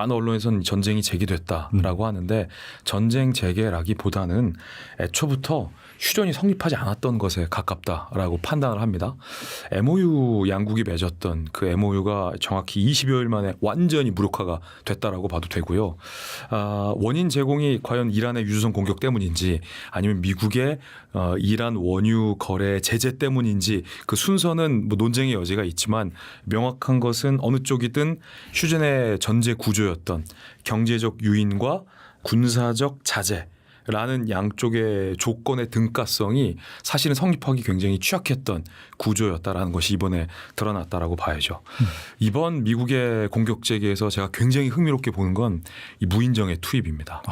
많은 언론에서는 전쟁이 제기됐다라고 하는데 전쟁 재개라기보다는 애초부터 휴전이 성립하지 않았던 것에 가깝다라고 판단을 합니다. MOU 양국이 맺었던 그 MOU가 정확히 20여일 만에 완전히 무력화가 됐다라고 봐도 되고요. 원인 제공이 과연 이란의 유조선 공격 때문인지 아니면 미국의 이란 원유 거래 제재 때문인지 그 순서는 뭐 논쟁의 여지가 있지만 명확한 것은 어느 쪽이든 휴전의 전제 구조였던 경제적 유인과 군사적 자제 라는 양쪽의 조건의 등가성이 사실은 성립하기 굉장히 취약했던 구조였다라는 것이 이번에 드러났다라고 봐야죠. 이번 미국의 공격 재개에서 제가 굉장히 흥미롭게 보는 건 이 무인정의 투입입니다.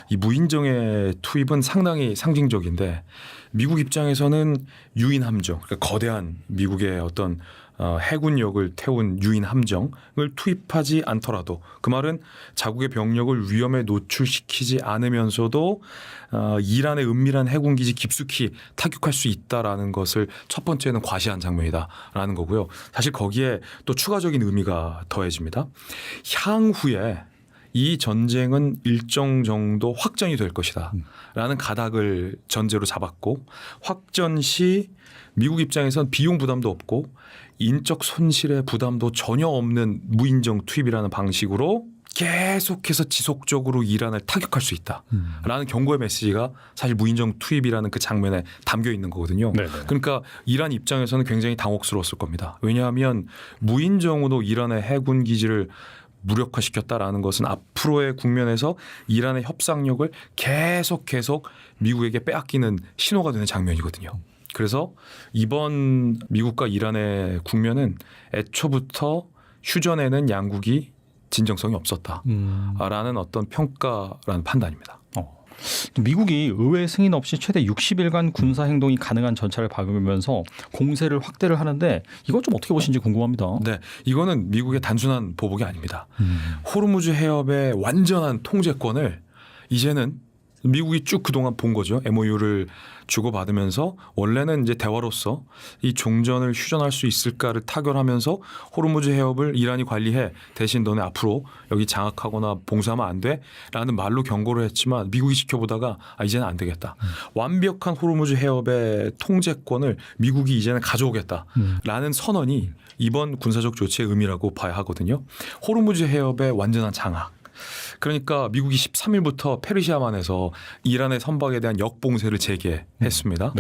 이 무인정의 투입은 상당히 상징적인데 미국 입장에서는 유인 함정, 그러니까 거대한 미국의 어떤 해군력을 태운 유인 함정을 투입하지 않더라도 그 말은 자국의 병력을 위험에 노출시키지 않으면서도 이란의 은밀한 해군기지 깊숙이 타격할 수 있다라는 것을 첫 번째는 과시한 장면이다라는 거고요. 사실 거기에 또 추가적인 의미가 더해집니다. 향후에 이 전쟁은 일정 정도 확전이 될 것이다 라는 가닥을 전제로 잡았고 확전 시 미국 입장에선 비용 부담도 없고 인적 손실의 부담도 전혀 없는 무인정 투입이라는 방식으로 계속해서 지속적으로 이란을 타격할 수 있다라는 경고의 메시지가 사실 무인정 투입이라는 그 장면에 담겨 있는 거거든요. 네네. 그러니까 이란 입장에서는 굉장히 당혹스러웠을 겁니다. 왜냐하면 무인정으로 이란의 해군 기지를 무력화시켰다라는 것은 앞으로의 국면에서 이란의 협상력을 계속 미국에게 빼앗기는 신호가 되는 장면이거든요. 그래서 이번 미국과 이란의 국면은 애초부터 휴전에는 양국이 진정성이 없었다라는 어떤 평가라는 판단입니다. 미국이 의회 승인 없이 최대 60일간 군사 행동이 가능한 전차를 박으면서 공세를 확대를 하는데 이건 좀 어떻게 보시는지 궁금합니다. 네, 이거는 미국의 단순한 보복이 아닙니다. 호르무즈 해협의 완전한 통제권을 이제는 미국이 쭉 그동안 본 거죠. MOU를 주고받으면서 원래는 이제 대화로서 이 종전을 휴전할 수 있을까를 타결하면서 호르무즈 해협을 이란이 관리해 대신 너네 앞으로 여기 장악하거나 봉쇄하면 안 돼 라는 말로 경고를 했지만 미국이 지켜보다가 이제는 안 되겠다. 완벽한 호르무즈 해협의 통제권을 미국이 이제는 가져오겠다라는 선언이 이번 군사적 조치의 의미라고 봐야 하거든요. 호르무즈 해협의 완전한 장악. 그러니까 미국이 13일부터 페르시아만에서 이란의 선박에 대한 역봉쇄를 재개했습니다.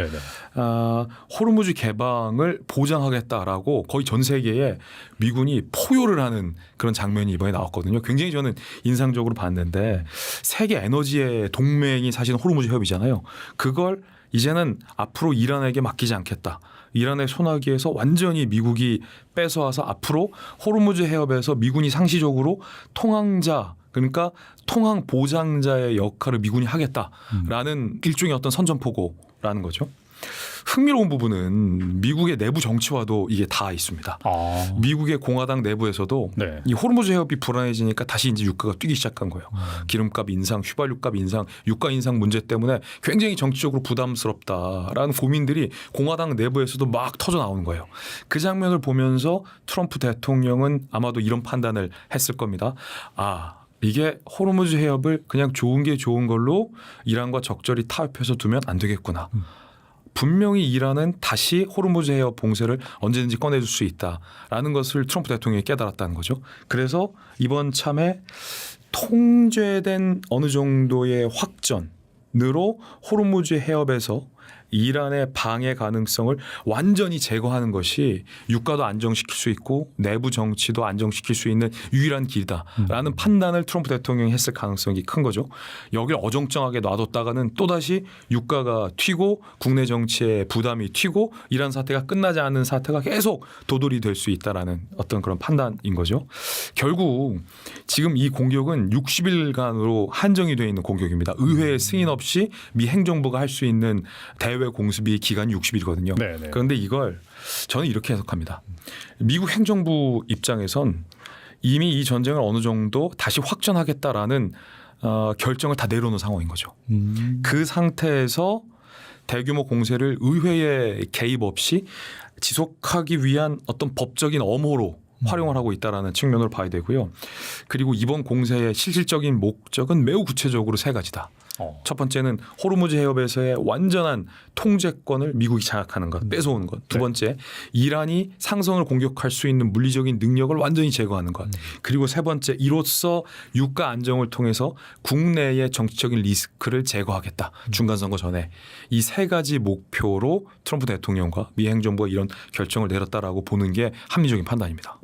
호르무즈 개방을 보장하겠다라고 거의 전 세계에 미군이 포효를 하는 그런 장면이 이번에 나왔거든요. 굉장히 저는 인상적으로 봤는데 세계 에너지의 동맹이 사실은 호르무즈 해협이잖아요. 그걸 이제는 앞으로 이란에게 맡기지 않겠다. 이란의 손아귀에서 완전히 미국이 뺏어와서 앞으로 호르무즈 해협에서 미군이 상시적으로 통항자 그러니까 통항 보장자의 역할을 미군이 하겠다라는 일종의 어떤 선전포고라는 거죠. 흥미로운 부분은 미국의 내부 정치와도 이게 다 있습니다. 미국의 공화당 내부에서도 이 호르무즈 해협이 불안해지니까 다시 이제 유가가 뛰기 시작한 거예요. 기름값 인상, 휘발유값 인상, 유가 인상 문제 때문에 굉장히 정치적으로 부담스럽다라는 고민들이 공화당 내부에서도 막 터져 나오는 거예요. 그 장면을 보면서 트럼프 대통령은 아마도 이런 판단을 했을 겁니다. 이게 호르무즈 해협을 그냥 좋은 게 좋은 걸로 이란과 적절히 타협해서 두면 안 되겠구나. 분명히 이란은 다시 호르무즈 해협 봉쇄를 언제든지 꺼내줄 수 있다라는 것을 트럼프 대통령이 깨달았다는 거죠. 그래서 이번 참에 통제된 어느 정도의 확전으로 호르무즈 해협에서 이란의 방해 가능성을 완전히 제거하는 것이 유가도 안정시킬 수 있고 내부 정치도 안정시킬 수 있는 유일한 길이다라는 판단을 트럼프 대통령이 했을 가능성이 큰 거죠. 여기를 어정쩡하게 놔뒀다가는 또다시 유가가 튀고 국내 정치에 부담이 튀고 이란 사태가 끝나지 않는 사태가 계속 도돌이 될 수 있다라는 어떤 그런 판단인 거죠. 결국 지금 이 공격은 60일간으로 한정이 되어 있는 공격입니다. 의회 승인 없이 미 행정부가 할 수 있는 대외 공습이 기간이 60일이거든요. 그런데 이걸 저는 이렇게 해석합니다. 미국 행정부 입장에선 이미 이 전쟁을 어느 정도 다시 확전하겠다라는 결정을 다 내려놓은 상황인 거죠. 그 상태에서 대규모 공세를 의회에 개입 없이 지속하기 위한 어떤 법적인 엄호로 활용을 하고 있다라는 측면으로 봐야 되고요. 그리고 이번 공세의 실질적인 목적은 매우 구체적으로 세 가지다. 첫 번째는 호르무즈 해협에서의 완전한 통제권을 미국이 장악하는 것, 뺏어오는 것. 두 번째, 이란이 상성을 공격할 수 있는 물리적인 능력을 완전히 제거하는 것. 그리고 세 번째, 이로써 유가 안정을 통해서 국내의 정치적인 리스크를 제거하겠다. 중간선거 전에. 이 세 가지 목표로 트럼프 대통령과 미 행정부가 이런 결정을 내렸다라고 보는 게 합리적인 판단입니다.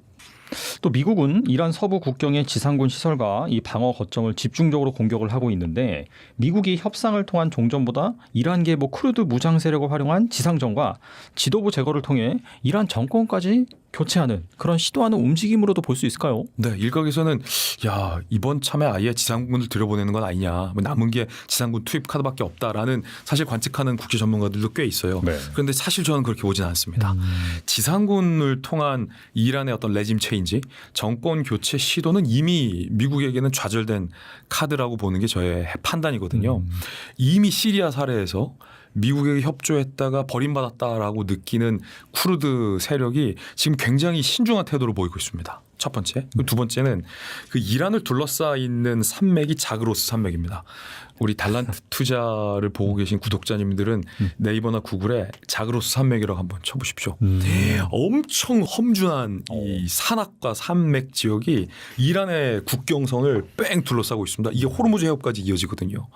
또 미국은 이란 서부 국경의 지상군 시설과 이 방어 거점을 집중적으로 공격을 하고 있는데 미국이 협상을 통한 종전보다 이란계 쿠르드 무장 세력을 활용한 지상전과 지도부 제거를 통해 이란 정권까지 교체하는 그런 시도하는 움직임으로도 볼 수 있을까요? 네, 일각에서는 야 이번 참에 아예 지상군을 들여보내는 건 아니냐, 뭐 남은 게 지상군 투입 카드밖에 없다라는 사실 관측하는 국제 전문가들도 꽤 있어요. 네. 그런데 사실 저는 그렇게 보진 않습니다. 지상군을 통한 이란의 어떤 레짐 체인지, 정권 교체 시도는 이미 미국에게는 좌절된 카드라고 보는 게 저의 판단이거든요. 이미 시리아 사례에서 미국에게 협조했다가 버림받았다라고 느끼는 쿠르드 세력이 지금 굉장히 신중한 태도를 보이고 있습니다. 첫 번째. 두 번째는 그 이란을 둘러싸 있는 산맥이 자그로스 산맥입니다. 우리 달란트 투자를 보고 계신 구독자님들은 네이버나 구글에 자그로스 산맥이라고 한번 쳐보십시오. 엄청 험준한 이 산악과 산맥 지역이 이란의 국경선을 뺑 둘러싸고 있습니다. 이게 호르무즈 해협까지 이어지거든요.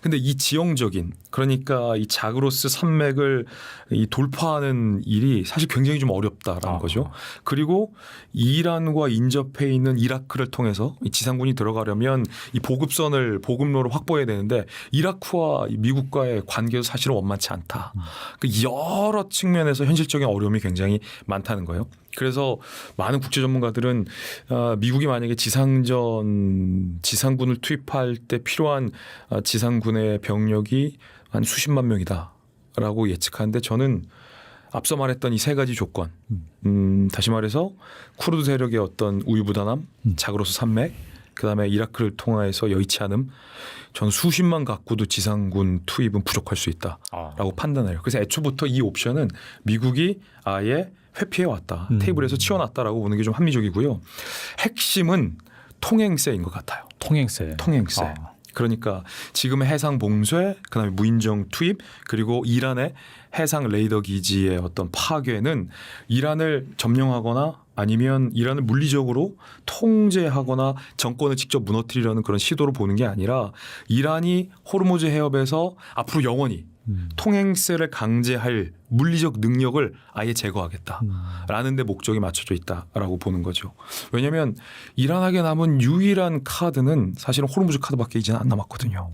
근데 이 지형적인, 그러니까 이 자그로스 산맥을 이 돌파하는 일이 사실 굉장히 좀 어렵다라는 거죠. 그리고 이란과 인접해 있는 이라크를 통해서 이 지상군이 들어가려면 이 보급로를 확보해야 되는데 이라크와 미국과의 관계도 사실은 원만치 않다. 그 여러 측면에서 현실적인 어려움이 굉장히 많다는 거예요. 그래서 많은 국제 전문가들은 미국이 만약에 지상군을 투입할 때 필요한 지상군의 병력이 한 수십만 명이다라고 예측하는데 저는 앞서 말했던 이 세 가지 조건, 다시 말해서 쿠르드 세력의 어떤 우유부단함, 자그로스 산맥, 그다음에 이라크를 통해서 여의치 않음, 저는 수십만 갖고도 지상군 투입은 부족할 수 있다라고 판단해요. 그래서 애초부터 이 옵션은 미국이 아예 회피해 왔다, 테이블에서 치워놨다라고 보는 게 좀 합리적이고요. 핵심은 통행세인 것 같아요. 통행세. 그러니까 지금의 해상 봉쇄, 그다음에 무인정 투입, 그리고 이란의 해상 레이더 기지의 어떤 파괴는 이란을 점령하거나 아니면 이란을 물리적으로 통제하거나 정권을 직접 무너뜨리려는 그런 시도로 보는 게 아니라 이란이 호르무즈 해협에서 앞으로 영원히 통행세를 강제할 물리적 능력을 아예 제거하겠다라는 데 목적이 맞춰져 있다라고 보는 거죠. 왜냐하면 이란에게 남은 유일한 카드는 사실은 호르무즈 카드밖에 이제는 안 남았거든요.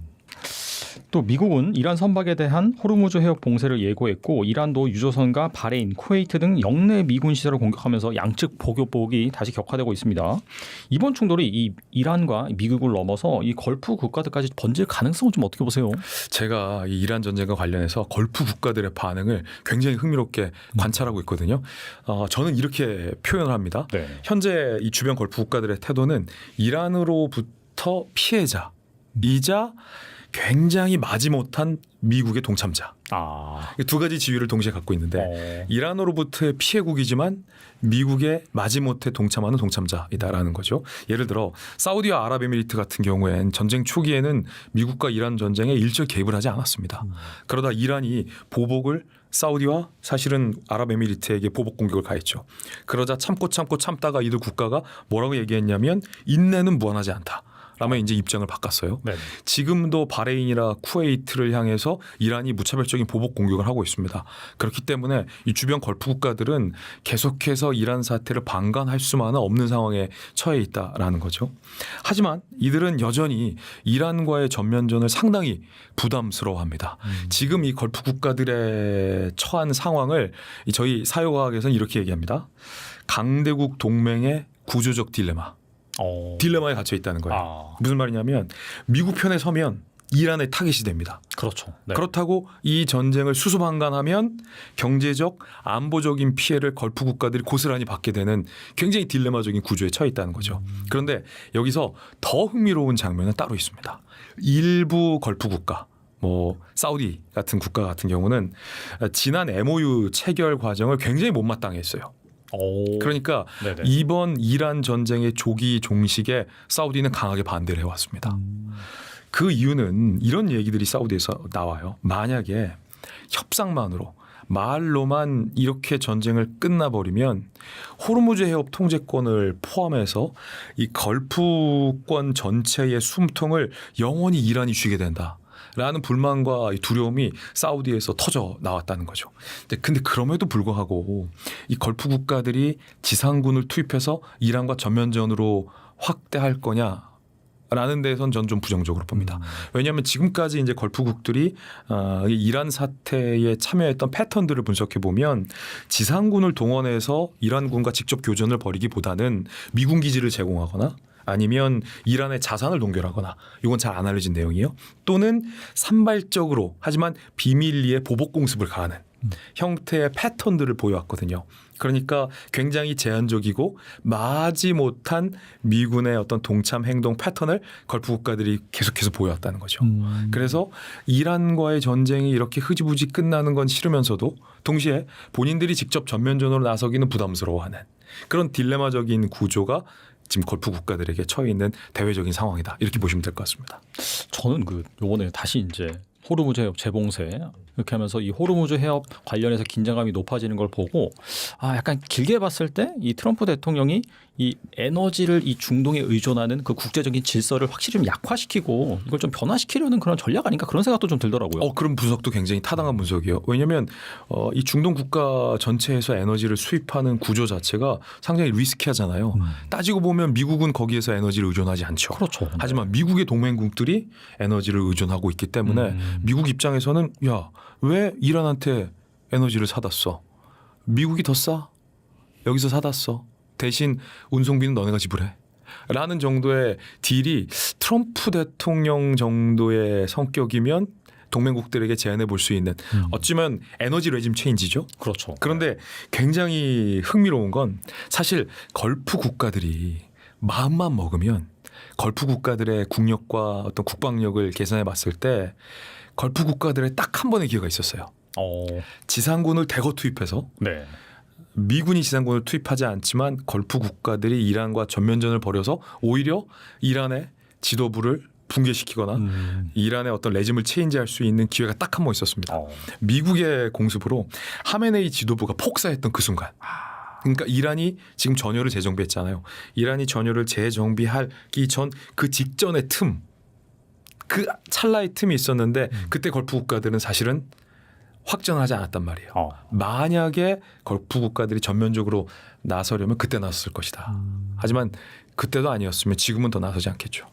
또 미국은 이란 선박에 대한 호르무즈 해협 봉쇄를 예고했고 이란도 유조선과 바레인, 쿠웨이트 등 영내 미군 시설을 공격하면서 양측 보복이 다시 격화되고 있습니다. 이번 충돌이 이 이란과 미국을 넘어서 이 걸프 국가들까지 번질 가능성은 좀 어떻게 보세요? 제가 이 이란 전쟁과 관련해서 걸프 국가들의 반응을 굉장히 흥미롭게 관찰하고 있거든요. 저는 이렇게 표현을 합니다. 네. 현재 이 주변 걸프 국가들의 태도는 이란으로부터 피해자이자 굉장히 마지못한 미국의 동참자. 두 가지 지위를 동시에 갖고 있는데 이란으로부터의 피해국이지만 미국의 마지못해 동참하는 동참자이다라는 거죠. 예를 들어 사우디와 아랍에미리트 같은 경우엔 전쟁 초기에는 미국과 이란 전쟁에 일절 개입을 하지 않았습니다. 그러다 이란이 보복을 사우디와 사실은 아랍에미리트에게 보복 공격을 가했죠. 그러자 참다가 이들 국가가 뭐라고 얘기했냐면 인내는 무한하지 않다. 라면 이제 입장을 바꿨어요. 네. 지금도 바레인이나 쿠웨이트를 향해서 이란이 무차별적인 보복 공격을 하고 있습니다. 그렇기 때문에 이 주변 걸프 국가들은 계속해서 이란 사태를 방관할 수만은 없는 상황에 처해 있다라는 거죠. 하지만 이들은 여전히 이란과의 전면전을 상당히 부담스러워합니다. 지금 이 걸프 국가들의 처한 상황을 저희 사회과학에서는 이렇게 얘기합니다. 강대국 동맹의 구조적 딜레마에 갇혀 있다는 거예요. 무슨 말이냐면 미국 편에 서면 이란의 타깃이 됩니다. 그렇죠. 네. 그렇다고 이 전쟁을 수수방관하면 경제적, 안보적인 피해를 걸프 국가들이 고스란히 받게 되는 굉장히 딜레마적인 구조에 처해 있다는 거죠. 그런데 여기서 더 흥미로운 장면은 따로 있습니다. 일부 걸프 국가, 사우디 같은 국가 같은 경우는 지난 MOU 체결 과정을 굉장히 못마땅했어요. 그러니까 네네. 이번 이란 전쟁의 조기 종식에 사우디는 강하게 반대를 해왔습니다. 그 이유는 이런 얘기들이 사우디에서 나와요. 만약에 협상만으로 말로만 이렇게 전쟁을 끝나버리면 호르무즈 해협 통제권을 포함해서 이 걸프권 전체의 숨통을 영원히 이란이 쥐게 된다라는 불만과 두려움이 사우디에서 터져 나왔다는 거죠. 근데 그럼에도 불구하고 이 걸프 국가들이 지상군을 투입해서 이란과 전면전으로 확대할 거냐? 라는 데선 전 좀 부정적으로 봅니다. 왜냐하면 지금까지 이제 걸프국들이 이 이란 사태에 참여했던 패턴들을 분석해 보면 지상군을 동원해서 이란군과 직접 교전을 벌이기보다는 미군 기지를 제공하거나 아니면 이란의 자산을 동결하거나 이건 잘 안 알려진 내용이에요. 또는 산발적으로 하지만 비밀리에 보복 공습을 가하는 형태의 패턴들을 보여왔거든요. 그러니까 굉장히 제한적이고 마지 못한 미군의 어떤 동참 행동 패턴을 걸프 국가들이 계속해서 보여왔다는 거죠. 그래서 이란과의 전쟁이 이렇게 흐지부지 끝나는 건 싫으면서도 동시에 본인들이 직접 전면전으로 나서기는 부담스러워하는 그런 딜레마적인 구조가 지금 걸프 국가들에게 처해 있는 대외적인 상황이다. 이렇게 보시면 될 것 같습니다. 저는 요번에 다시 이제 호르무즈 해협 재봉쇄 이렇게 하면서 이 호르무즈 해협 관련해서 긴장감이 높아지는 걸 보고 약간 길게 봤을 때 이 트럼프 대통령이 이 에너지를 이 중동에 의존하는 그 국제적인 질서를 확실히 좀 약화시키고 이걸 좀 변화시키려는 그런 전략 아닌가 그런 생각도 좀 들더라고요. 그런 분석도 굉장히 타당한 분석이에요. 왜냐하면 이 중동 국가 전체에서 에너지를 수입하는 구조 자체가 상당히 리스키하잖아요. 따지고 보면 미국은 거기에서 에너지를 의존하지 않죠. 그렇죠. 하지만 미국의 동맹국들이 에너지를 의존하고 있기 때문에 미국 입장에서는 야, 왜 이란한테 에너지를 사다 써? 미국이 더 싸? 여기서 사다 써. 대신 운송비는 너네가 지불해. 라는 정도의 딜이 트럼프 대통령 정도의 성격이면 동맹국들에게 제안해 볼 수 있는 어쩌면 에너지 레짐 체인지죠. 그렇죠. 그런데 굉장히 흥미로운 건 사실 걸프 국가들이 마음만 먹으면 걸프 국가들의 국력과 어떤 국방력을 계산해 봤을 때 걸프 국가들의 딱 한 번의 기회가 있었어요. 지상군을 대거 투입해서 네. 미군이 지상군을 투입하지 않지만 걸프 국가들이 이란과 전면전을 벌여서 오히려 이란의 지도부를 붕괴시키거나 이란의 어떤 레짐을 체인지할 수 있는 기회가 딱 한 번 있었습니다. 미국의 공습으로 하메네이 지도부가 폭사했던 그 순간. 그러니까 이란이 지금 전열을 재정비했잖아요. 이란이 전열을 재정비하기 전 그 직전의 틈, 그 찰나의 틈이 있었는데 그때 걸프 국가들은 사실은 확전하지 않았단 말이에요. 만약에 걸프 국가들이 전면적으로 나서려면 그때 나섰을 것이다. 하지만 그때도 아니었으면 지금은 더 나서지 않겠죠.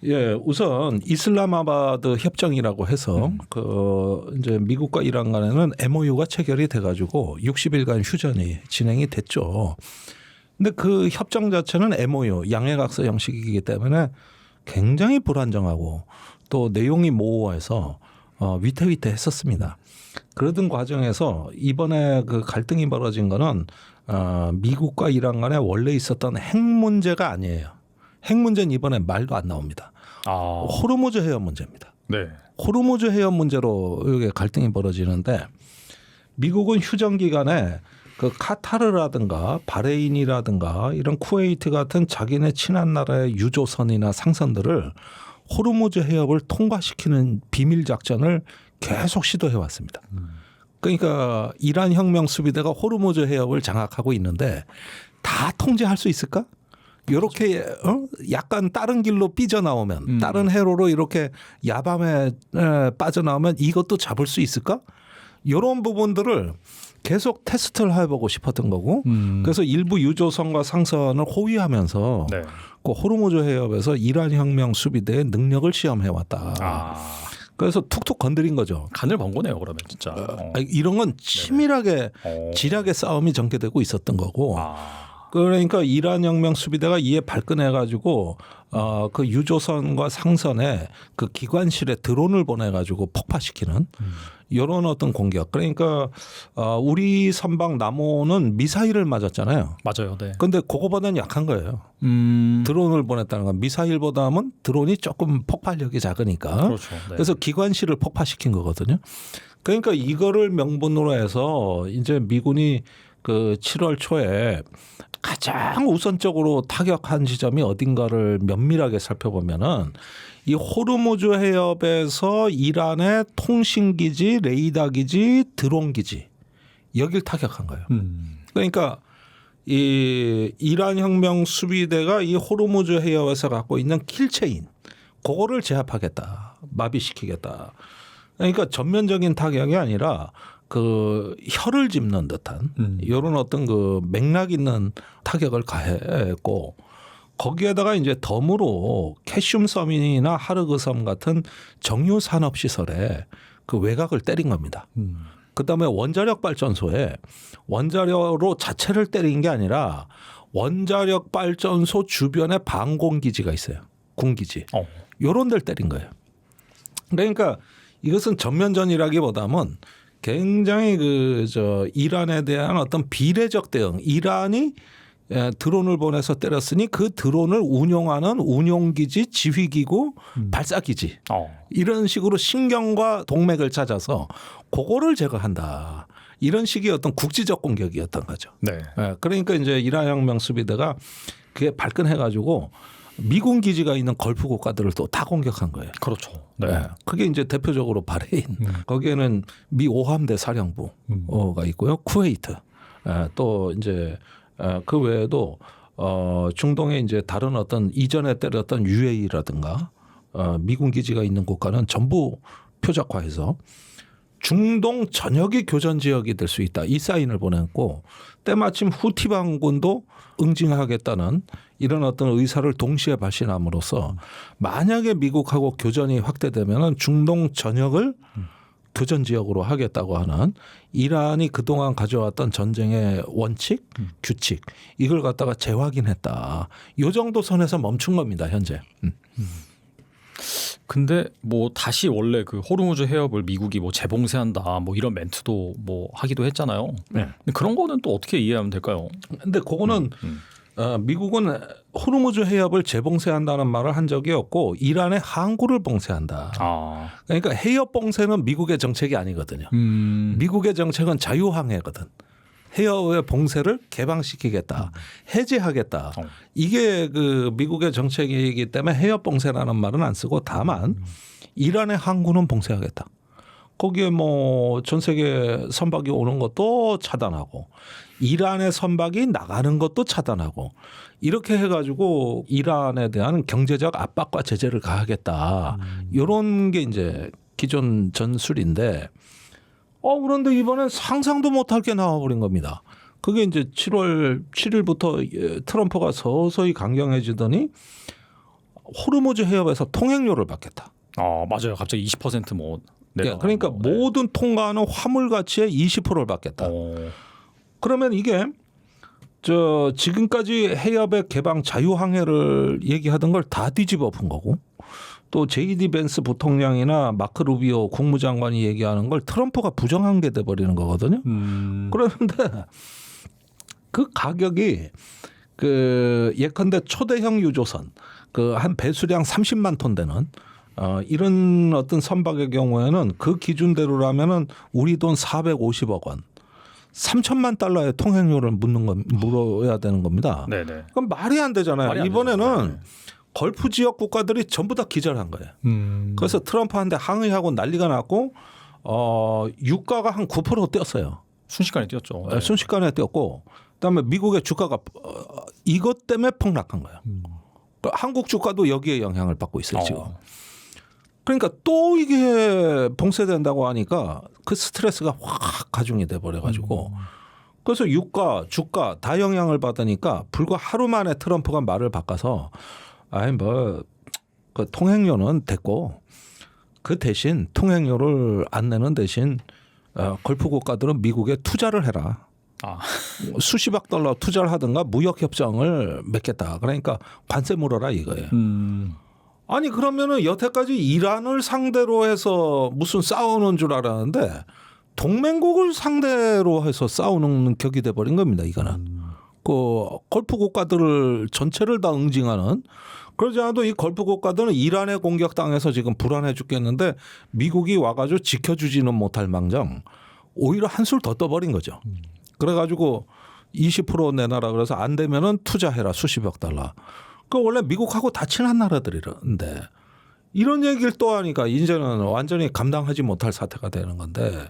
예, 우선 이슬람아바드 협정이라고 해서 그 이제 미국과 이란 간에는 MOU가 체결이 돼가지고 60일간 휴전이 진행이 됐죠. 근데 그 협정 자체는 MOU 양해각서 형식이기 때문에 굉장히 불안정하고 또 내용이 모호해서 위태위태했었습니다. 그러던 과정에서 이번에 그 갈등이 벌어진 거는 미국과 이란 간에 원래 있었던 핵 문제가 아니에요. 핵 문제는 이번에 말도 안 나옵니다. 호르무즈 해협 문제입니다. 네. 호르무즈 해협 문제로 이게 갈등이 벌어지는데 미국은 휴전 기간에 그 카타르라든가 바레인이라든가 이런 쿠웨이트 같은 자기네 친한 나라의 유조선이나 상선들을 호르무즈 해협을 통과시키는 비밀 작전을 계속 시도해 왔습니다. 그러니까 이란 혁명 수비대가 호르무즈 해협을 장악하고 있는데 다 통제할 수 있을까? 이렇게 약간 다른 길로 삐져나오면 다른 해로로 이렇게 야밤에 빠져나오면 이것도 잡을 수 있을까? 이런 부분들을 계속 테스트를 해보고 싶었던 거고 그래서 일부 유조선과 상선을 호위하면서 네. 그 호르무즈 해협에서 이란 혁명 수비대의 능력을 시험해왔다. 그래서 툭툭 건드린 거죠. 간을 본 거네요, 그러면 진짜. 이런 건 치밀하게 지략의 싸움이 전개되고 있었던 거고. 그러니까 이란 혁명 수비대가 이에 발끈해가지고 그 유조선과 상선에 그 기관실에 드론을 보내가지고 폭파시키는 이런 어떤 공격. 그러니까 우리 선박 남호는 미사일을 맞았잖아요. 맞아요. 네. 그런데 그거보다는 약한 거예요. 드론을 보냈다는 건 미사일보다는 드론이 조금 폭발력이 작으니까. 그렇죠. 네. 그래서 기관실을 폭파시킨 거거든요. 그러니까 이거를 명분으로 해서 이제 미군이 그 7월 초에 가장 우선적으로 타격한 지점이 어딘가를 면밀하게 살펴보면은 이 호르무즈 해협에서 이란의 통신기지, 레이더 기지, 드론 기지 여길 타격한 거예요. 그러니까 이 이란 혁명 수비대가 이 호르무즈 해협에서 갖고 있는 킬체인 그거를 제압하겠다, 마비시키겠다. 그러니까 전면적인 타격이 아니라 그 혀를 짚는 듯한 이런 어떤 그 맥락 있는 타격을 가했고 거기에다가 이제 덤으로 캐슘 섬이나 하르그 섬 같은 정유 산업 시설에 그 외곽을 때린 겁니다. 그다음에 원자력 발전소에 원자력으로 자체를 때린 게 아니라 원자력 발전소 주변에 방공 기지가 있어요. 군기지. 요런 데를 때린 거예요. 그러니까 이것은 전면전이라기보다는 굉장히 이란에 대한 어떤 비례적 대응. 이란이 드론을 보내서 때렸으니 그 드론을 운용하는 운용기지, 지휘기구, 발사기지 이런 식으로 신경과 동맥을 찾아서 그거를 제거한다. 이런 식의 어떤 국지적 공격이었던 거죠. 네. 그러니까 이제 이란 혁명 수비대가 그게 발끈해가지고 미군 기지가 있는 걸프 국가들을 또 다 공격한 거예요. 그렇죠. 네. 그게 이제 대표적으로 바레인. 거기에는 미 5함대 사령부가 있고요. 쿠웨이트. 또 이제 그 외에도 중동에 이제 다른 어떤 이전에 때렸던 UAE라든가 미군 기지가 있는 국가는 전부 표적화해서 중동 전역이 교전 지역이 될 수 있다. 이 사인을 보냈고 때마침 후티 반군도 응징하겠다는 이런 어떤 의사를 동시에 발신함으로써 만약에 미국하고 교전이 확대되면 중동 전역을 교전 지역으로 하겠다고 하는 이란이 그동안 가져왔던 전쟁의 원칙, 규칙 이걸 갖다가 재확인했다. 이 정도 선에서 멈춘 겁니다. 현재. 근데 뭐 다시 원래 그 호르무즈 해협을 미국이 뭐 재봉쇄한다 뭐 이런 멘트도 뭐 하기도 했잖아요. 네. 근데 그런 거는 또 어떻게 이해하면 될까요? 근데 그거는 미국은 호르무즈 해협을 재봉쇄한다는 말을 한 적이 없고 이란의 항구를 봉쇄한다. 그러니까 해협 봉쇄는 미국의 정책이 아니거든요. 미국의 정책은 자유항해거든. 해협의 봉쇄를 개방시키겠다, 해제하겠다. 이게 그 미국의 정책이기 때문에 해협 봉쇄라는 말은 안 쓰고 다만 이란의 항구는 봉쇄하겠다. 거기에 뭐 전 세계 선박이 오는 것도 차단하고 이란의 선박이 나가는 것도 차단하고 이렇게 해가지고 이란에 대한 경제적 압박과 제재를 가하겠다. 이런 게 이제 기존 전술인데 그런데 이번엔 상상도 못할 게 나와버린 겁니다. 그게 이제 7월 7일부터 트럼프가 서서히 강경해지더니 호르무즈 해협에서 통행료를 받겠다. 맞아요. 갑자기 20% 뭐 내가 그러니까 모든 통과하는 화물 가치의 20%를 받겠다. 그러면 이게 지금까지 해협의 개방 자유항해를 얘기하던 걸 다 뒤집어 푼 거고 또 제이디 벤스 부통령이나 마크 루비오 국무장관이 얘기하는 걸 트럼프가 부정한 게 돼버리는 거거든요. 그런데 그 가격이 그 예컨대 초대형 유조선 그 한 배수량 30만 톤 되는 이런 어떤 선박의 경우에는 그 기준대로라면은 우리 돈 450억 원. 3천만 달러의 통행료를 물어야 되는 겁니다. 네네. 그럼 말이 안 되잖아요. 말이 안 이번에는 되죠. 걸프 지역 국가들이 전부 다 기절한 거예요. 그래서 트럼프한테 항의하고 난리가 났고 유가가 한 9% 뛰었어요. 순식간에 뛰었죠. 네. 순식간에 뛰었고 그다음에 미국의 주가가 이것 때문에 폭락한 거예요. 한국 주가도 여기에 영향을 받고 있어요. 지금. 그러니까 또 이게 봉쇄된다고 하니까 그 스트레스가 확 가중이 돼버려 가지고 그래서 유가, 주가 다 영향을 받으니까 불과 하루 만에 트럼프가 말을 바꿔서 그 통행료는 됐고 그 대신 통행료를 안 내는 대신 걸프 국가들은 미국에 투자를 해라. 수십억 달러 투자를 하든가 무역 협정을 맺겠다. 그러니까 관세 물어라 이거예요. 아니 그러면은 여태까지 이란을 상대로 해서 무슨 싸우는 줄 알았는데 동맹국을 상대로 해서 싸우는 격이 돼 버린 겁니다. 이거는 그 걸프 국가들을 전체를 다 응징하는 그러지 않아도 이 걸프 국가들은 이란의 공격당해서 지금 불안해 죽겠는데 미국이 와가지고 지켜주지는 못할 망정 오히려 한술 더 떠버린 거죠. 그래가지고 20% 내놔라 그래서 안 되면은 투자해라 수십억 달러. 그 원래 미국하고 다 친한 나라들이런데 이런 얘기를 또 하니까 이제는 완전히 감당하지 못할 사태가 되는 건데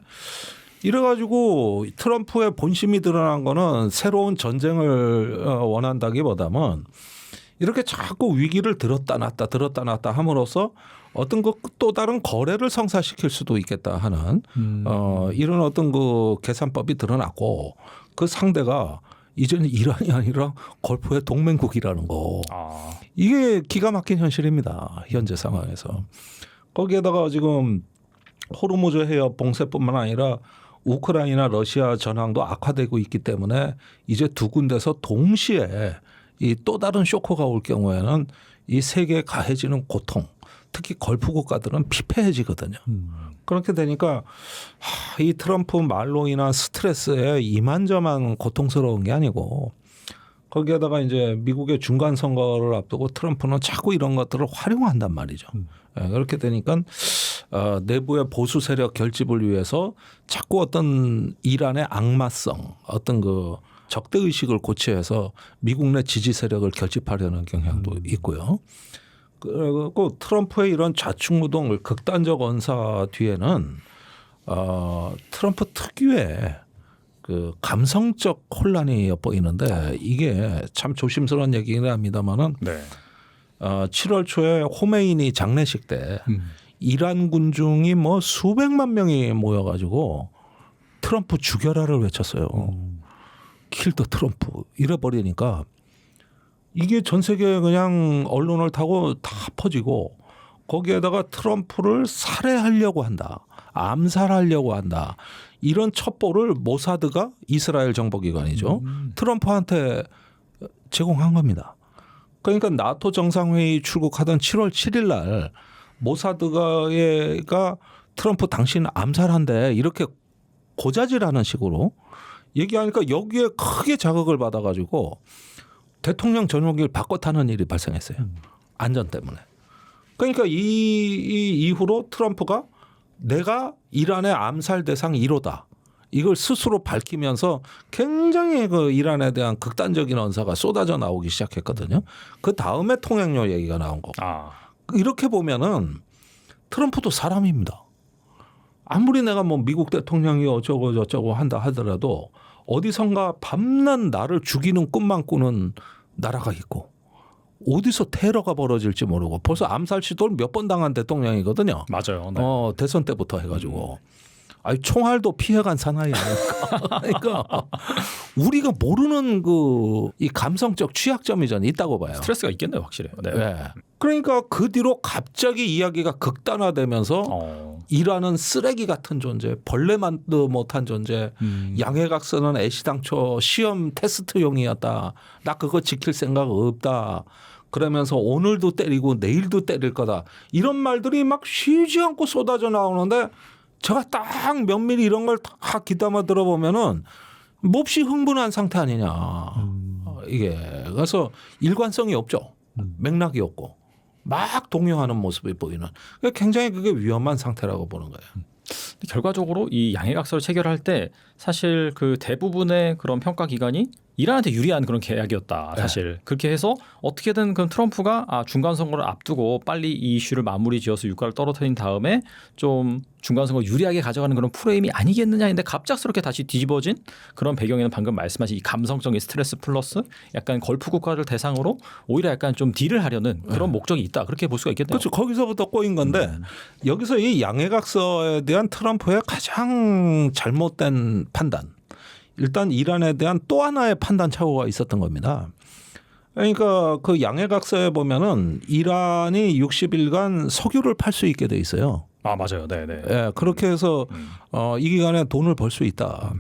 이래가지고 트럼프의 본심이 드러난 거는 새로운 전쟁을 원한다기보다는 이렇게 자꾸 위기를 들었다 놨다 함으로써 어떤 그 또 다른 거래를 성사시킬 수도 있겠다 하는 이런 어떤 그 계산법이 드러났고 그 상대가 이제는 이란이 아니라 걸프의 동맹국이라는 거. 이게 기가 막힌 현실입니다. 현재 상황에서. 거기에다가 지금 호르무즈 해협 봉쇄뿐만 아니라 우크라이나 러시아 전황도 악화되고 있기 때문에 이제 두 군데서 동시에 이 또 다른 쇼크가 올 경우에는 이 세계에 가해지는 고통, 특히 걸프 국가들은 피폐해지거든요. 그렇게 되니까 이 트럼프 말로 인한 스트레스에 이만저만 고통스러운 게 아니고 거기에다가 이제 미국의 중간 선거를 앞두고 트럼프는 자꾸 이런 것들을 활용한단 말이죠. 그렇게 되니까 내부의 보수 세력 결집을 위해서 자꾸 어떤 이란의 악마성, 어떤 그 적대 의식을 고취해서 미국 내 지지 세력을 결집하려는 경향도 있고요. 그리고 트럼프의 이런 좌충우동 극단적 언사 뒤에는 트럼프 특유의 그 감성적 혼란이 엿보이는데 이게 참 조심스러운 얘기긴 합니다만은 7월 초에 호메이니 장례식 때 이란 군중이 뭐 수백만 명이 모여가지고 트럼프 죽여라를 외쳤어요. 킬더 트럼프 이래버리니까 이게 전 세계에 그냥 언론을 타고 다 퍼지고 거기에다가 트럼프를 살해하려고 한다. 암살하려고 한다. 이런 첩보를 모사드가 이스라엘 정보기관이죠. 트럼프한테 제공한 겁니다. 그러니까 나토 정상회의 출국하던 7월 7일 날 모사드가 트럼프 당신 암살한대 이렇게 고자질하는 식으로 얘기하니까 여기에 크게 자극을 받아가지고 대통령 전용기를 바꿔 타는 일이 발생했어요. 안전 때문에. 그러니까 이 이후로 트럼프가 내가 이란의 암살 대상 1호다. 이걸 스스로 밝히면서 굉장히 그 이란에 대한 극단적인 언사가 쏟아져 나오기 시작했거든요. 그 다음에 통행료 얘기가 나온 거고. 이렇게 보면은 트럼프도 사람입니다. 아무리 내가 뭐 미국 대통령이 어쩌고 저쩌고 한다 하더라도 어디선가 밤낮 나를 죽이는 꿈만 꾸는 나라가 있고 어디서 테러가 벌어질지 모르고 벌써 암살 시도를 몇 번 당한 대통령이거든요. 맞아요. 네. 대선 때부터 해가지고. 아니 총알도 피해간 사나이 아닙니까? 그러니까 우리가 모르는 그 이 감성적 취약점이 저는 있다고 봐요. 스트레스가 있겠네요, 확실히. 네. 네. 그러니까 그 뒤로 갑자기 이야기가 극단화되면서 이란은 쓰레기 같은 존재, 벌레만도 못한 존재, 양해각서는 애시당초 시험 테스트용이었다. 나 그거 지킬 생각 없다. 그러면서 오늘도 때리고 내일도 때릴 거다. 이런 말들이 막 쉬지 않고 쏟아져 나오는데 제가 딱 면밀히 이런 걸 다 귀담아 들어보면은 몹시 흥분한 상태 아니냐. 이게 그래서 일관성이 없죠. 맥락이 없고 막 동요하는 모습이 보이는 굉장히 그게 위험한 상태라고 보는 거예요. 결과적으로 이 양해각서를 체결할 때 사실 그 대부분의 그런 평가 기관이 이란한테 유리한 그런 계약이었다. 사실 그렇게 해서 어떻게든 그 트럼프가 중간 선거를 앞두고 빨리 이 이슈를 마무리 지어서 유가를 떨어뜨린 다음에 좀 중간 선거 유리하게 가져가는 그런 프레임이 아니겠느냐 했는데 갑작스럽게 다시 뒤집어진 그런 배경에는 방금 말씀하신 이 감성적인 스트레스 플러스 약간 걸프 국가를 대상으로 오히려 약간 좀 딜을 하려는 그런 목적이 있다. 그렇게 볼 수가 있겠네요. 그렇죠. 거기서부터 꼬인 건데 여기서 이 양해각서에 대한 트럼프의 가장 잘못된 판단. 일단 이란에 대한 또 하나의 판단 착오가 있었던 겁니다. 그러니까 그 양해각서에 보면은 이란이 60일간 석유를 팔 수 있게 돼 있어요. 맞아요. 네네. 예, 그렇게 해서 이 기간에 돈을 벌 수 있다.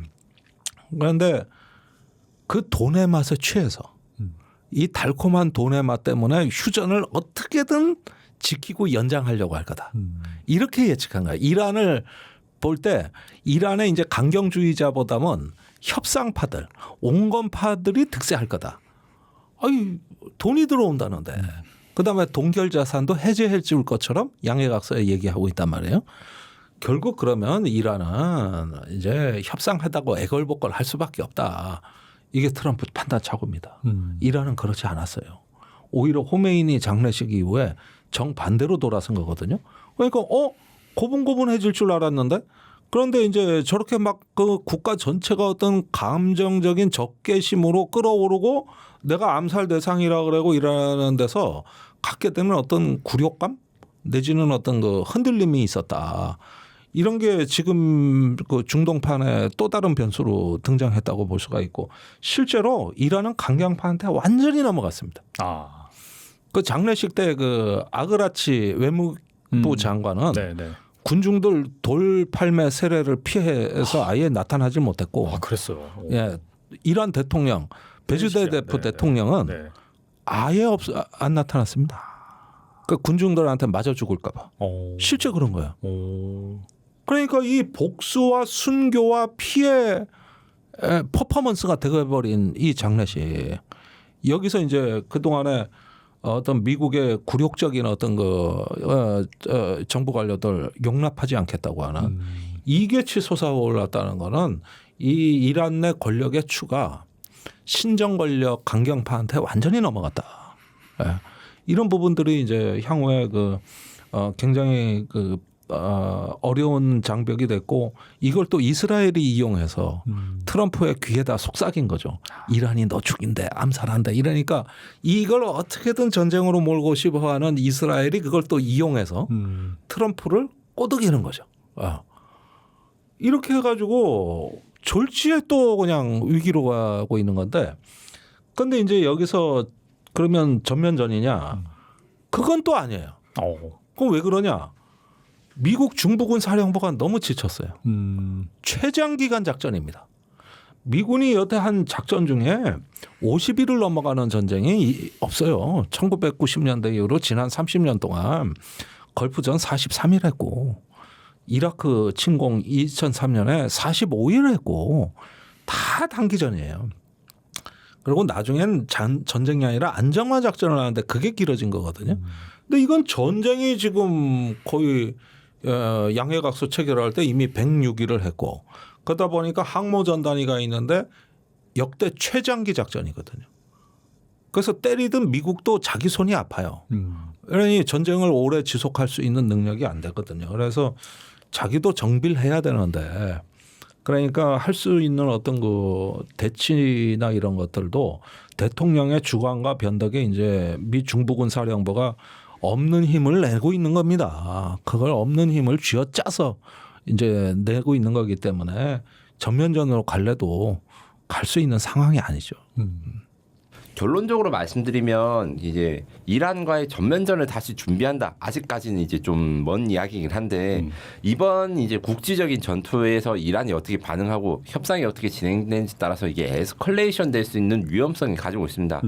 그런데 그 돈의 맛에 취해서 이 달콤한 돈의 맛 때문에 휴전을 어떻게든 지키고 연장하려고 할 거다. 이렇게 예측한 거야. 이란을 볼 때 이란의 이제 강경주의자보다는 협상파들, 온건파들이 득세할 거다. 아니 돈이 들어온다는데. 그다음에 동결 자산도 해제해 줄 것처럼 양해각서에 얘기하고 있단 말이에요. 결국 그러면 이란은 이제 협상하다고 애걸복걸 할 수밖에 없다. 이게 트럼프 판단착오입니다. 이란은 그렇지 않았어요. 오히려 호메이니 장례식 이후에 정반대로 돌아선 거거든요. 그러니까 고분고분해질 줄 알았는데 그런데 이제 저렇게 막 그 국가 전체가 어떤 감정적인 적개심으로 끌어오르고 내가 암살 대상이라 그러고 이러는 데서 갖게 되는 어떤 굴욕감 내지는 어떤 그 흔들림이 있었다. 이런 게 지금 그 중동판에 또 다른 변수로 등장했다고 볼 수가 있고 실제로 이란은 강경파한테 완전히 넘어갔습니다. 아. 그 장례식 때 그 아그라치 외무부 장관은 네네. 군중들 돌팔매 세례를 피해서 아예 나타나질 못했고, 아, 그랬어요. 오. 예, 이란 대통령 베즈데데프 네, 대통령은 네. 아예 안 나타났습니다. 그 군중들한테 맞아 죽을까봐. 오. 실제 그런 거예요. 오. 그러니까 이 복수와 순교와 피해 퍼포먼스가 되어버린 이 장례식 여기서 이제 그 동안에 어떤 미국의 굴욕적인 어떤 정부 관료들 용납하지 않겠다고 하는 이게치 솟아올랐다는 거는 이 이란 내 권력의 추가 신정 권력 강경파한테 완전히 넘어갔다. 예. 이런 부분들이 이제 향후에 굉장히 어려운 장벽이 됐고 이걸 또 이스라엘이 이용해서 트럼프의 귀에다 속삭인 거죠. 이란이 너 죽인대 암살한대 이러니까 이걸 어떻게든 전쟁으로 몰고 싶어하는 이스라엘이 그걸 또 이용해서 트럼프를 꼬드기는 거죠. 이렇게 해가지고 졸지에 또 그냥 위기로 가고 있는 건데 근데 이제 여기서 그러면 전면전이냐 그건 또 아니에요. 그럼 왜 그러냐 미국 중부군 사령부가 너무 지쳤어요. 최장기간 작전입니다. 미군이 여태 한 작전 중에 50일을 넘어가는 전쟁이 없어요. 1990년대 이후로 지난 30년 동안 걸프전 43일 했고 이라크 침공 2003년에 45일 했고 다 단기전이에요. 그리고 나중엔 전쟁이 아니라 안정화 작전을 하는데 그게 길어진 거거든요. 근데 이건 전쟁이 지금 거의 양해각서 체결할 때 이미 106일을 했고 그러다 보니까 항모전 단위가 있는데 역대 최장기 작전이거든요. 그래서 때리든 미국도 자기 손이 아파요. 그러니 전쟁을 오래 지속할 수 있는 능력이 안 되거든요. 그래서 자기도 정비를 해야 되는데 그러니까 할 수 있는 어떤 그 대치나 이런 것들도 대통령의 주관과 변덕에 이제 미 중부군 사령부가 없는 힘을 내고 있는 겁니다. 그걸 없는 힘을 쥐어짜서 이제 내고 있는 거기 때문에 전면전으로 갈래도 갈 수 있는 상황이 아니죠. 결론적으로 말씀드리면 이제 이란과의 전면전을 다시 준비한다. 아직까지는 이제 좀 먼 이야기이긴 한데 이번 이제 국지적인 전투에서 이란이 어떻게 반응하고 협상이 어떻게 진행되는지 따라서 이게 에스컬레이션 될 수 있는 위험성이 가지고 있습니다.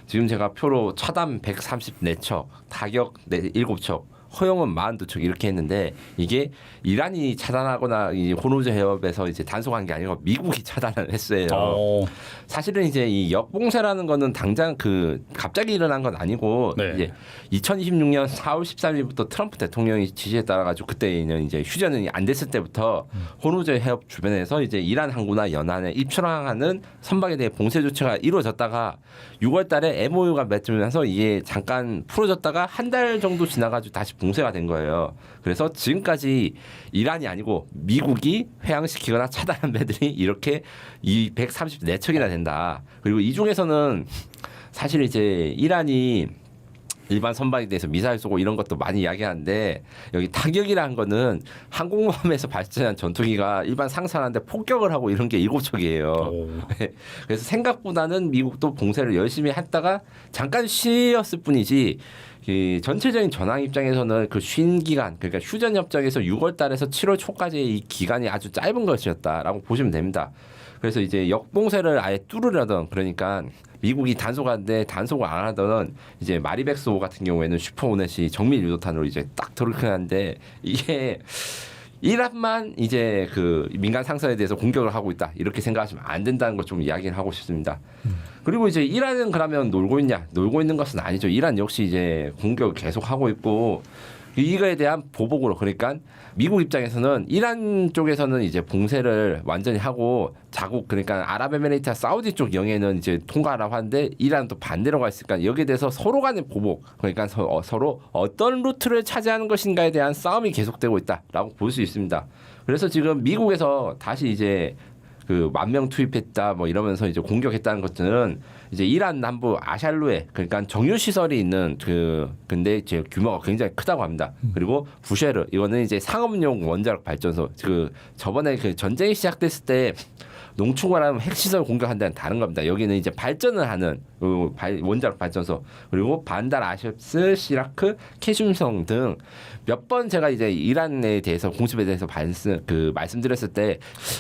지금 제가 표로 차담 134척, 타격 7척, 허용은 42척 이렇게 했는데 이게 이란이 차단하거나 이 호르무즈 해협에서 이제 단속한 게 아니고 미국이 차단을 했어요. 사실은 이제 이 역봉쇄라는 거는 당장 갑자기 일어난 건 아니고 네. 이제 2026년 4월 13일부터 트럼프 대통령이 지시에 따라 가지고 그때는 이제 휴전이 안 됐을 때부터 호르무즈 해협 주변에서 이제 이란 항구나 연안에 입출항하는 선박에 대해 봉쇄 조치가 이루어졌다가 6월달에 MOU가 맺으면서 이게 잠깐 풀어졌다가 한 달 정도 지나가지고 다시 봉쇄가 된 거예요. 그래서 지금까지 이란이 아니고 미국이 회항시키거나 차단한 배들이 이렇게 234척이나 된다. 그리고 이 중에서는 사실 이제 이란이 일반 선박에 대해서 미사일 쏘고 이런 것도 많이 이야기하는데 여기 타격이라는 거는 항공모함에서 발전한 전투기가 일반 상사한테 폭격을 하고 이런 게 7척이에요. 그래서 생각보다는 미국도 봉쇄를 열심히 했다가 잠깐 쉬었을 뿐이지 전체적인 전황 입장에서는 그 쉰 기간 그러니까 휴전 협정에서 6월 달에서 7월 초까지의 이 기간이 아주 짧은 것이었다라고 보시면 됩니다. 그래서 이제 역봉쇄를 아예 뚫으려던 그러니까 미국이 단속하는데 단속을 안 하던 이제 마리백스 호 같은 경우에는 슈퍼호넷이 정밀 유도탄으로 이제 딱 돌격하는데 이게 이란만 이제 그 민간 상선에 대해서 공격을 하고 있다 이렇게 생각하시면 안 된다는 걸 좀 이야기를 하고 싶습니다. 그리고 이제 이란은 그러면 놀고 있냐? 놀고 있는 것은 아니죠. 이란 역시 이제 공격을 계속 하고 있고 이거에 대한 보복으로 그러니까 미국 입장에서는 이란 쪽에서는 이제 봉쇄를 완전히 하고 자국 그러니까 아랍에미레이트와 사우디 쪽 영해는 이제 통과하라고 하는데 이란은 또 반대로 가 있으니까 여기에 대해서 서로 간의 보복 그러니까 서로 어떤 루트를 차지하는 것인가에 대한 싸움이 계속되고 있다라고 볼 수 있습니다. 그래서 지금 미국에서 다시 이제 그 10,000명 투입했다 뭐 이러면서 이제 공격했다는 것들은 이제 이란 남부 아샬루에 그러니까 정유 시설이 있는 근데 이제 규모가 굉장히 크다고 합니다. 그리고 부쉐르 이거는 이제 상업용 원자력 발전소 저번에 그 전쟁이 시작됐을 때 농축원하면 핵시설 공격한다는 다른 겁니다. 여기는 이제 발전을 하는 원자력 발전소 그리고 반달 아셰스, 시라크, 캐슘성 등 몇 번 제가 이제 이란에 대해서 공습에 대해서 말씀드렸을 때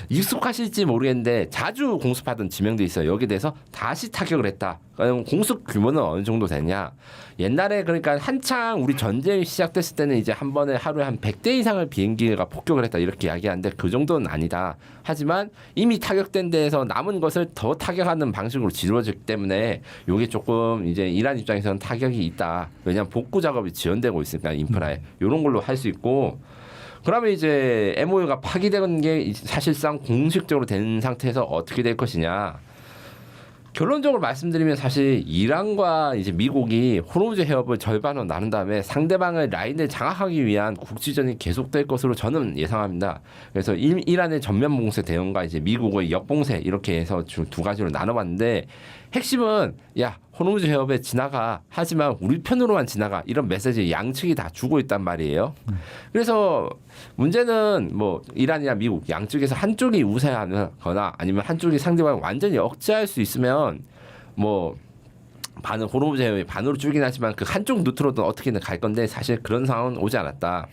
익숙하실지 모르겠는데 자주 공습하던 지명도 있어요. 여기에 대해서 다시 타격을 했다. 그럼 공습 규모는 어느 정도 되냐? 옛날에 그러니까 한창 우리 전쟁이 시작됐을 때는 이제 한 번에 하루에 한 100대 이상을 비행기가 폭격을 했다 이렇게 이야기하는데 그 정도는 아니다. 하지만 이미 타격된 데에서 남은 것을 더 타격하는 방식으로 지루어지기 때문에 이게 조금 이제 이란 입장에서는 타격이 있다. 왜냐하면 복구 작업이 지연되고 있으니까 인프라에 이런 걸로 할 수 있고. 그러면 이제 MOU가 파기된 게 사실상 공식적으로 된 상태에서 어떻게 될 것이냐? 결론적으로 말씀드리면 사실 이란과 이제 미국이 호르무즈 해협을 절반으로 나눈 다음에 상대방의 라인을 장악하기 위한 국지전이 계속될 것으로 저는 예상합니다. 그래서 이란의 전면 봉쇄 대응과 이제 미국의 역봉쇄 이렇게 해서 두 가지로 나눠봤는데 핵심은 야 호르무즈 해협에 지나가 하지만 우리 편으로만 지나가 이런 메시지 양측이 다 주고 있단 말이에요. 그래서 문제는 뭐 이란이나 미국 양쪽에서 한쪽이 우세하거나 아니면 한쪽이 상대방을 완전히 억제할 수 있으면 뭐 반은 호르무즈 해협이 반으로 줄긴 하지만 그 한쪽 루트로도 어떻게든 갈 건데 사실 그런 상황은 오지 않았다.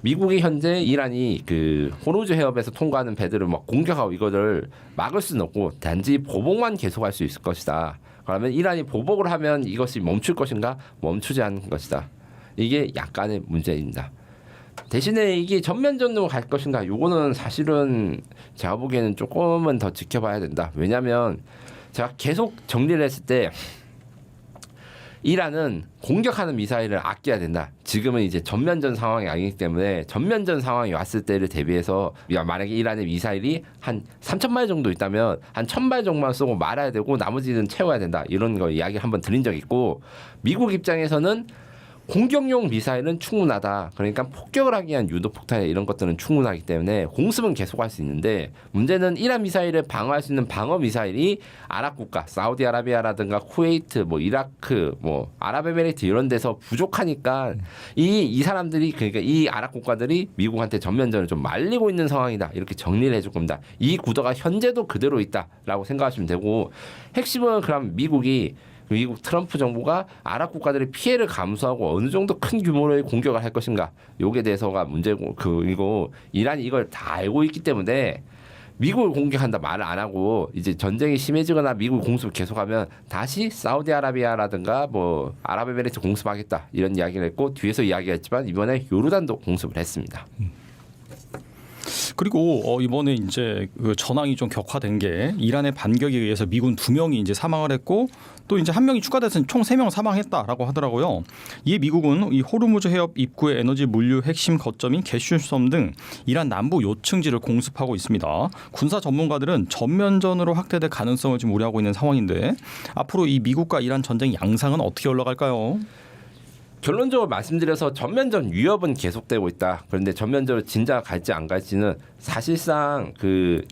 미국이 현재 이란이 그 호르무즈 해협에서 통과하는 배들을 막 공격하고 이거를 막을 수는 없고 단지 보복만 계속할 수 있을 것이다. 그러면 이란이 보복을 하면 이것이 멈출 것인가? 멈추지 않는 것이다. 이게 약간의 문제입니다. 대신에 이게 전면전으로 갈 것인가? 요거는 사실은 제가 보기에는 조금은 더 지켜봐야 된다. 왜냐하면 제가 계속 정리를 했을 때 이란은 공격하는 미사일을 아껴야 된다. 지금은 이제 전면전 상황이 아니기 때문에 전면전 상황이 왔을 때를 대비해서 만약에 이란의 미사일이 한 3,000발 정도 있다면 한 1,000발 정도만 쏘고 말아야 되고 나머지는 채워야 된다. 이런 거 이야기 한번 드린 적 있고 미국 입장에서는 공격용 미사일은 충분하다. 그러니까 폭격을 하기 위한 유도폭탄 이런 것들은 충분하기 때문에 공습은 계속할 수 있는데 문제는 이란 미사일을 방어할 수 있는 방어 미사일이 아랍 국가, 사우디아라비아라든가 쿠웨이트, 뭐 이라크, 뭐 아랍에미레이트 이런 데서 부족하니까 이 사람들이 그러니까 이 아랍 국가들이 미국한테 전면전을 좀 말리고 있는 상황이다. 이렇게 정리를 해줄 겁니다. 이 구도가 현재도 그대로 있다라고 생각하시면 되고 핵심은 그럼 미국 트럼프 정부가 아랍 국가들의 피해를 감수하고 어느 정도 큰 규모의 공격을 할 것인가 요게 대해서가 문제고 그리고 이란이 이걸 다 알고 있기 때문에 미국을 공격한다 말을 안 하고 이제 전쟁이 심해지거나 미국 공습을 계속하면 다시 사우디아라비아라든가 뭐 아랍에미레이트 공습하겠다 이런 이야기를 했고 뒤에서 이야기했지만 이번에 요르단도 공습을 했습니다. 그리고 이번에 이제 그 전황이 좀 격화된 게 이란의 반격에 의해서 미군 2명이 이제 사망을 했고 또 이제 1명이 추가돼서 총 3명 사망했다라고 하더라고요. 이에 미국은 이 호르무즈 해협 입구의 에너지 물류 핵심 거점인 게슈섬 등 이란 남부 요층지를 공습하고 있습니다. 군사 전문가들은 전면전으로 확대될 가능성을 지금 우려하고 있는 상황인데 앞으로 이 미국과 이란 전쟁 양상은 어떻게 올라갈까요? 결론적으로 말씀드려서 전면전 위협은 계속되고 있다. 그런데 전면전으로 진짜 갈지 안 갈지는 사실상 그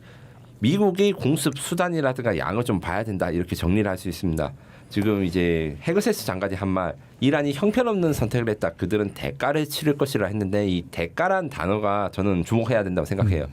미국의 공습 수단이라든가 양을 좀 봐야 된다. 이렇게 정리를 할 수 있습니다. 지금 이제 헤그세스 장관이 한 말, 이란이 형편없는 선택을 했다. 그들은 대가를 치를 것이라 했는데 이 대가란 단어가 저는 주목해야 된다고 생각해요.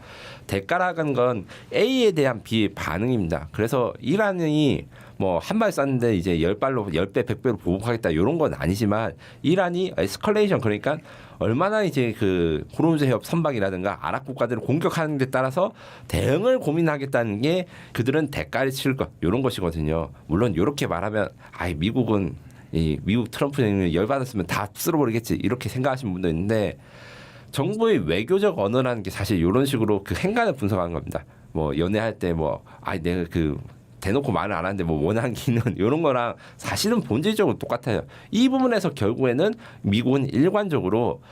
대가라는 건 A에 대한 B의 반응입니다. 그래서 이란이 뭐 한 발 쐈는데 이제 10발로 10배 100배로 보복하겠다 이런 건 아니지만 이란이 에스컬레이션 그러니까 얼마나 이제 그 호르무즈 해협 선박이라든가 아랍 국가들을 공격하는 데 따라서 대응을 고민하겠다는 게 그들은 대가를 치를 것 이런 것이거든요. 물론 이렇게 말하면 미국은 미국 트럼프 대통령이 열받았으면 다 쓸어버리겠지 이렇게 생각하시는 분도 있는데 정부의 외교적 언어라는 게 사실 이런 식으로 그 행간을 분석하는 겁니다. 뭐 연애할 때 내가 그 대놓고 말을 안 하는데 뭐 원하기는 이런 거랑 사실은 본질적으로 똑같아요. 이 부분에서 결국에는 미국은 일관적으로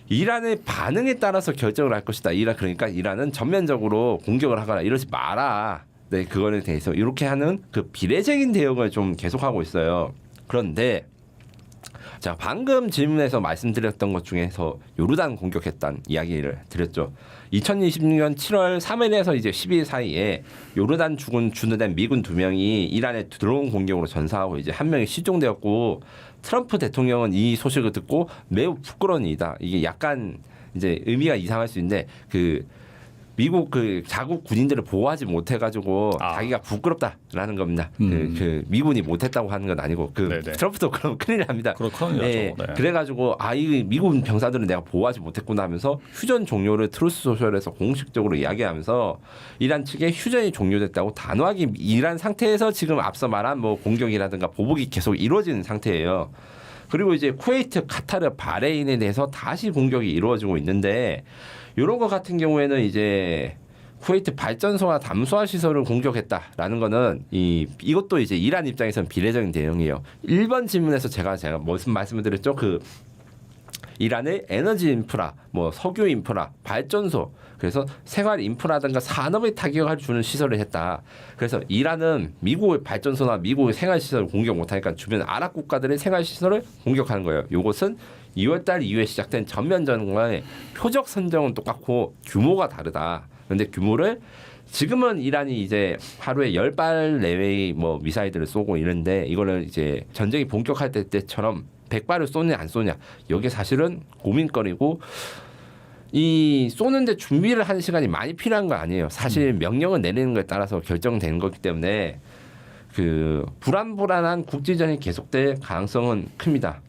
이란의 반응에 따라서 결정을 할 것이다. 그러니까 이란은 전면적으로 공격을 하거나 이러지 마라. 네, 그거에 대해서 이렇게 하는 그 비례적인 대응을 좀 계속하고 있어요. 그런데 자, 방금 질문에서 말씀드렸던 것 중에서 요르단 공격했다는 이야기를 드렸죠. 2026년 7월 3일에서 이제 12일 사이에 요르단 주둔된 미군 2명이 이란의 드론 공격으로 전사하고 이제 1명이 실종되었고 트럼프 대통령은 이 소식을 듣고 매우 부끄러운 일이다. 이게 약간 이제 의미가 이상할 수 있는데 그 미국 그 자국 군인들을 보호하지 못해가지고 자기가 부끄럽다라는 겁니다. 그 미군이 못했다고 하는 건 아니고 그 네네. 트럼프도 그럼 큰일 납니다. 그렇군요. 네. 네. 그래가지고 이 미군 병사들은 내가 보호하지 못했구나 하면서 휴전 종료를 트루스 소셜에서 공식적으로 이야기하면서 이란 측에 휴전이 종료됐다고 단호하게 이란 상태에서 지금 앞서 말한 뭐 공격이라든가 보복이 계속 이루어지는 상태예요. 그리고 이제 쿠웨이트, 카타르, 바레인에 대해서 다시 공격이 이루어지고 있는데 이런 것 같은 경우에는 이제 쿠웨이트 발전소와 담수화 시설을 공격했다라는 거는 이것도 이제 이란 입장에서는 비례적인 대응이에요. 1번 질문에서 제가 무슨 말씀을 드렸죠? 그 이란의 에너지 인프라, 뭐 석유 인프라, 발전소, 그래서 생활 인프라든가 산업에 타격을 주는 시설을 했다. 그래서 이란은 미국의 발전소나 미국의 생활 시설을 공격 못하니까 주변 아랍 국가들의 생활 시설을 공격하는 거예요. 이것은 2월달 이후에 시작된 전면전과의 표적 선정은 똑같고 규모가 다르다. 그런데 규모를 지금은 이란이 이제 하루에 10발 내외의 뭐 미사일들을 쏘고 이런데 이거를 이제 전쟁이 본격할 때처럼 100발을 쏘냐 안 쏘냐 이게 사실은 고민거리고 이 쏘는데 준비를 하는 시간이 많이 필요한 거 아니에요. 사실 명령을 내리는 거에 따라서 결정되는 거기 때문에 그 불안한 국지전이 계속될 가능성은 큽니다.